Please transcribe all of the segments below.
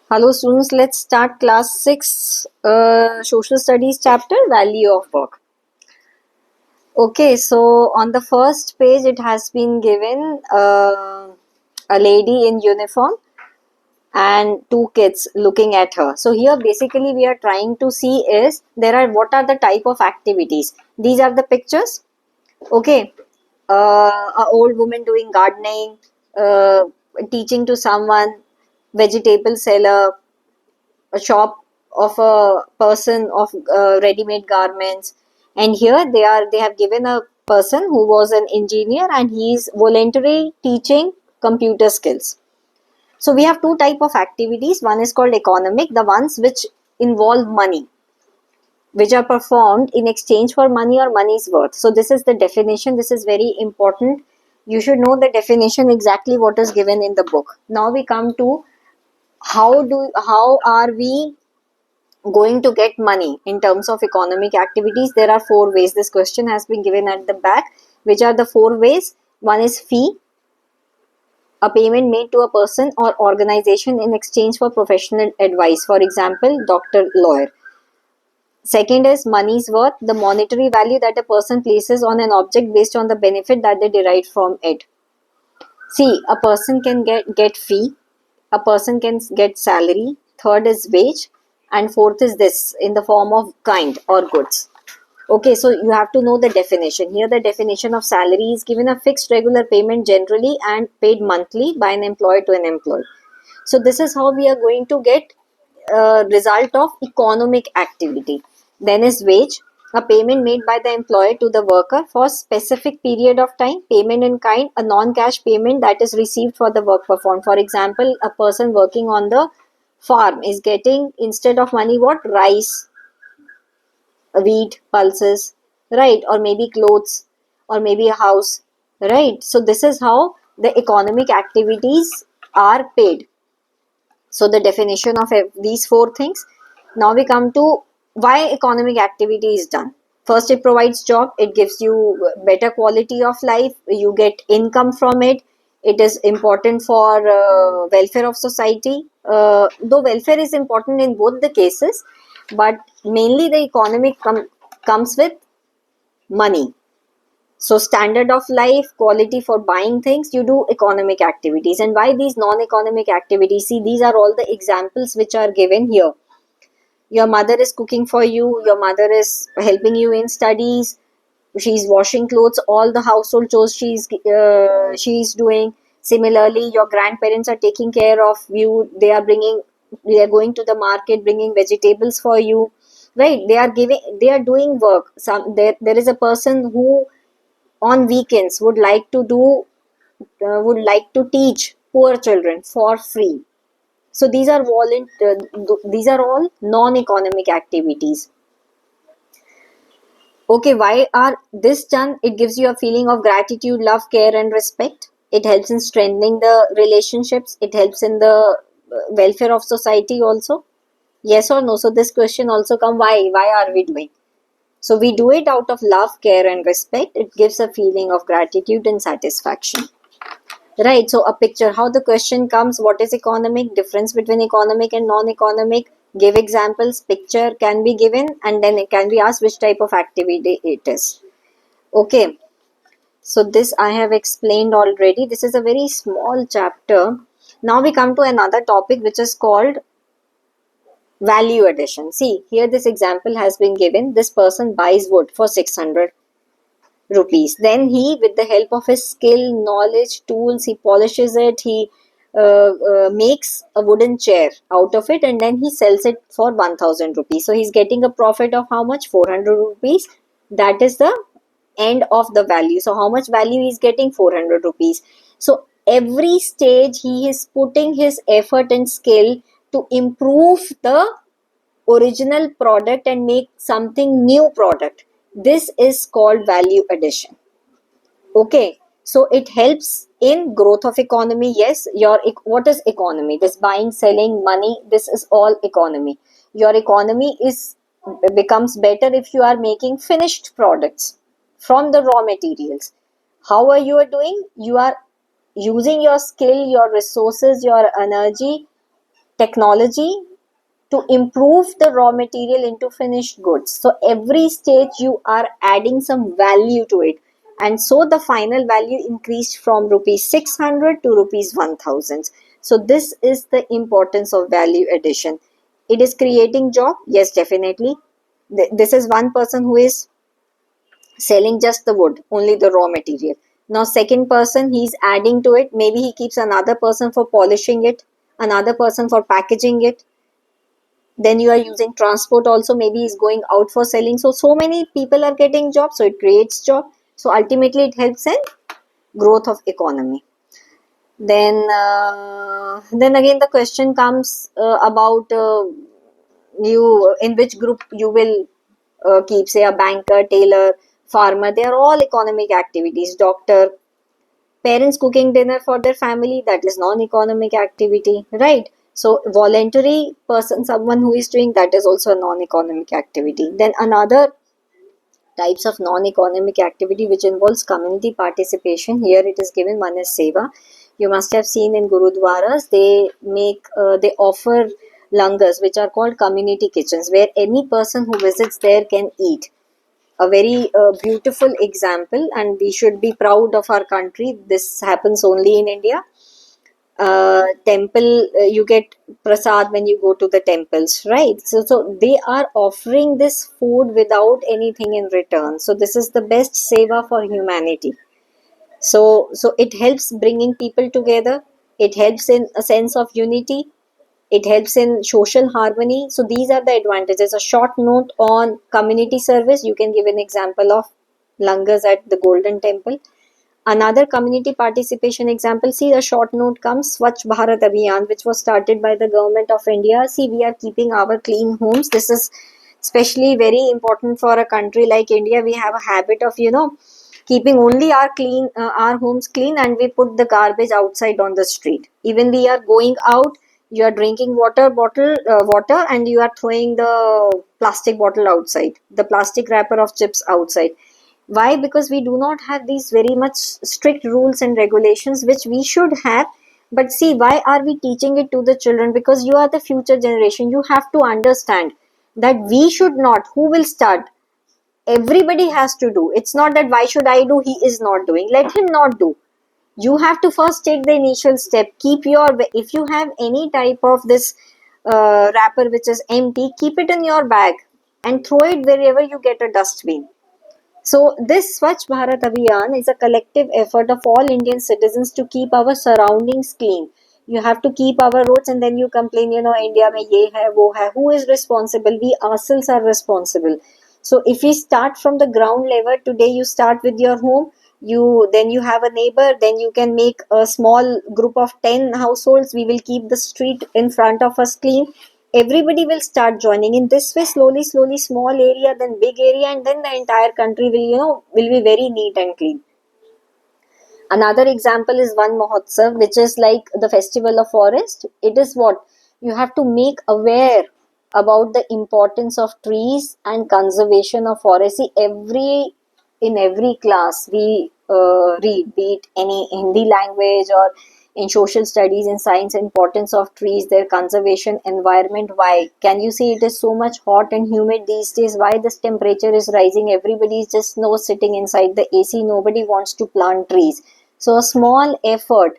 Hello students, let's start class 6 social studies chapter value of work. Okay, so on the first page it has been given a lady in uniform and two kids looking at her. So here basically we are trying to see is what are the type of activities. These are the pictures. Okay, a old woman doing gardening, teaching to someone, vegetable seller, a shop of a person of ready-made garments, and here they have given a person who was an engineer and he is voluntarily teaching computer skills. So we have two type of activities. One is called economic, the ones which involve money, which are performed in exchange for money or money's worth. So this is the definition. This is very important. You should know the definition exactly what is given in the book. Now we come to how are we going to get money in terms of economic activities. There are four ways. This question has been given at the back. Which are the four ways? One is fee, a payment made to a person or organization in exchange for professional advice, for example doctor, lawyer. Second is money's worth, the monetary value that a person places on an object based on the benefit that they derive from it. See, a person can get fee, a person can get salary, third is wage, and fourth is this in the form of kind or goods. Okay, so you have to know the definition. Here the definition of salary is given a fixed regular payment generally and paid monthly by an employer to an employee. So this is how we are going to get result of economic activity. Then is wage, a payment made by the employer to the worker for specific period of time. Payment in kind, a non-cash payment that is received for the work performed. For example, a person working on the farm is getting, instead of money, what? Rice, wheat, pulses, right? Or maybe clothes, or maybe a house, right? So this is how the economic activities are paid. So the definition of these four things. Now we come to why economic activity is done. First, it provides job. It gives you better quality of life. You get income from it. It is important for welfare of society. Though welfare is important in both the cases, but mainly the economic comes with money. So standard of life, quality for buying things, you do economic activities. And why these non-economic activities? See, these are all the examples which are given here. Your mother is cooking for you, your mother is helping you in studies, she's washing clothes, all the household chores she's doing. Similarly, your grandparents are taking care of you. They are going to the market bringing vegetables for you, right? They are doing work. There is a person who on weekends would like to teach poor children for free. So these are all non-economic activities. Okay, why are this done? It gives you a feeling of gratitude, love, care, and respect. It helps in strengthening the relationships. It helps in the welfare of society also. Yes or no? So this question also come, why are we doing? So we do it out of love, care, and respect. It gives a feeling of gratitude and satisfaction. Right. So a picture, how the question comes, what is economic, difference between economic and non-economic, give examples, picture can be given, and then it can be asked which type of activity it is. Okay. So this I have explained already. This is a very small chapter. Now we come to another topic which is called value addition. See, here this example has been given. This person buys wood for 600 rupees. Then he, with the help of his skill, knowledge, tools, he polishes it. He makes a wooden chair out of it, and then he sells it for 1000 rupees. So he's getting a profit of how much? 400 rupees. That is the end of the value. So how much value he's getting? 400 rupees. So every stage he is putting his effort and skill to improve the original product and make something new product. This is called value addition. Okay, so it helps in growth of economy. Yes, what is economy? This buying, selling, money, this is all economy. Your economy becomes better if you are making finished products from the raw materials. How are you doing? You are using your skill, your resources, your energy technology to improve the raw material into finished goods. So every stage you are adding some value to it. And so the final value increased from rupees 600 to rupees 1000. So this is the importance of value addition. It is creating job. Yes, definitely. This is one person who is selling just the wood, only the raw material. Now second person, he's adding to it. Maybe he keeps another person for polishing it, another person for packaging it. Then you are using transport also, maybe he's going out for selling. So many people are getting jobs, so it creates job. So ultimately it helps in growth of economy. Then again the question comes about you in which group you will keep, say a banker, tailor, farmer. They are all economic activities. Doctor, parents cooking dinner for their family, that is non-economic activity, right? So voluntary person, someone who is doing that, is also a non-economic activity. Then another types of non-economic activity which involves community participation, here it is given, one is seva. You must have seen in gurudwaras they offer langars, which are called community kitchens, where any person who visits there can eat. A very beautiful example, and we should be proud of our country. This happens only in India. Temple, you get prasad when you go to the temples, right? So they are offering this food without anything in return. So this is the best seva for humanity. So it helps bringing people together. It helps in a sense of unity. It helps in social harmony. So these are the advantages. A short note on community service, you can give an example of langars at the Golden Temple. Another community participation example, see a short note comes, Swachh Bharat Abhiyan, which was started by the government of India. See, we are keeping our clean homes. This is especially very important for a country like India. We have a habit of, keeping only our homes clean, and we put the garbage outside on the street. Even we are going out, you are drinking water, and you are throwing the plastic bottle outside, the plastic wrapper of chips outside. Why? Because we do not have these very much strict rules and regulations which we should have. But see, why are we teaching it to the children? Because you are the future generation. You have to understand that we should not. Who will start? Everybody has to do. It's not that why should I do, he is not doing. Let him not do. You have to first take the initial step. If you have any type of this wrapper which is empty, keep it in your bag and throw it wherever you get a dustbin. So this Swachh Bharat Abhiyan is a collective effort of all Indian citizens to keep our surroundings clean. You have to keep our roads, and then you complain, India mein ye hai, wo hai. Who is responsible? We ourselves are responsible. So if we start from the ground level, today you start with your home, then you have a neighbor, then you can make a small group of 10 households. We will keep the street in front of us clean. Everybody will start joining in this way, slowly, small area, then big area, and then the entire country will be very neat and clean. Another example is Van Mahotsav, which is like the festival of forest. It is what you have to make aware about the importance of trees and conservation of forest. See, in every class we read, be it any Hindi language or in social studies, in science, importance of trees, their conservation, environment. Why? Can you see it is so much hot and humid these days? Why this temperature is rising? Everybody is just sitting inside the AC. Nobody wants to plant trees. So a small effort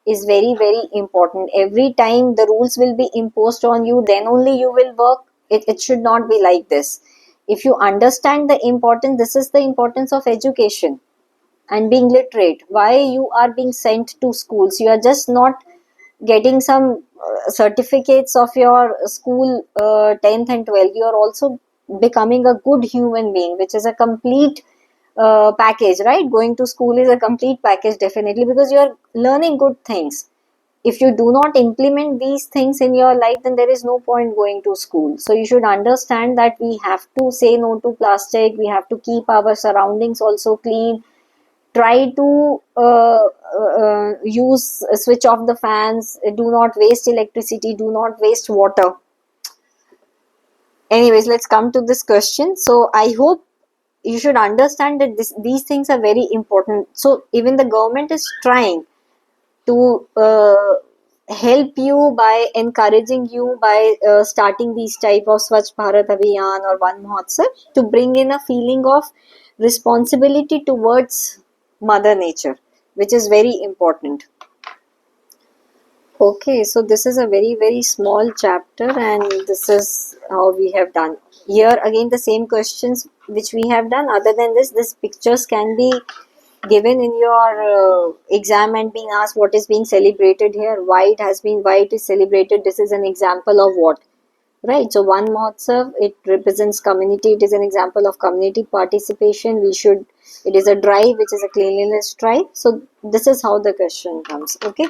is very, very important. Every time the rules will be imposed on you, then only you will work. It should not be like this. If you understand the importance, this is the importance of education and being literate. Why you are being sent to schools? You are just not getting some certificates of your school 10th and 12th. You are also becoming a good human being, which is a complete package, right? Going to school is a complete package, definitely, because you are learning good things. If you do not implement these things in your life, then there is no point going to school. So you should understand that we have to say no to plastic. We have to keep our surroundings also clean. Try to switch off the fans. Do not waste electricity. Do not waste water. Anyways, let's come to this question. So I hope you should understand that these things are very important. So even the government is trying to help you by encouraging you by starting these type of Swachh Bharat Abhiyan or Van Mahotsav to bring in a feeling of responsibility towards Mother Nature, which is very important. Okay, so this is a very, very small chapter, and this is how we have done. Here again, the same questions which we have done. Other than this, these pictures can be given in your exam and being asked what is being celebrated here, why it is celebrated. This is an example of what, right? So, One Mahotsav, it represents community. It is an example of community participation. It is a drive, which is a cleanliness drive. So, this is how the question comes. Okay.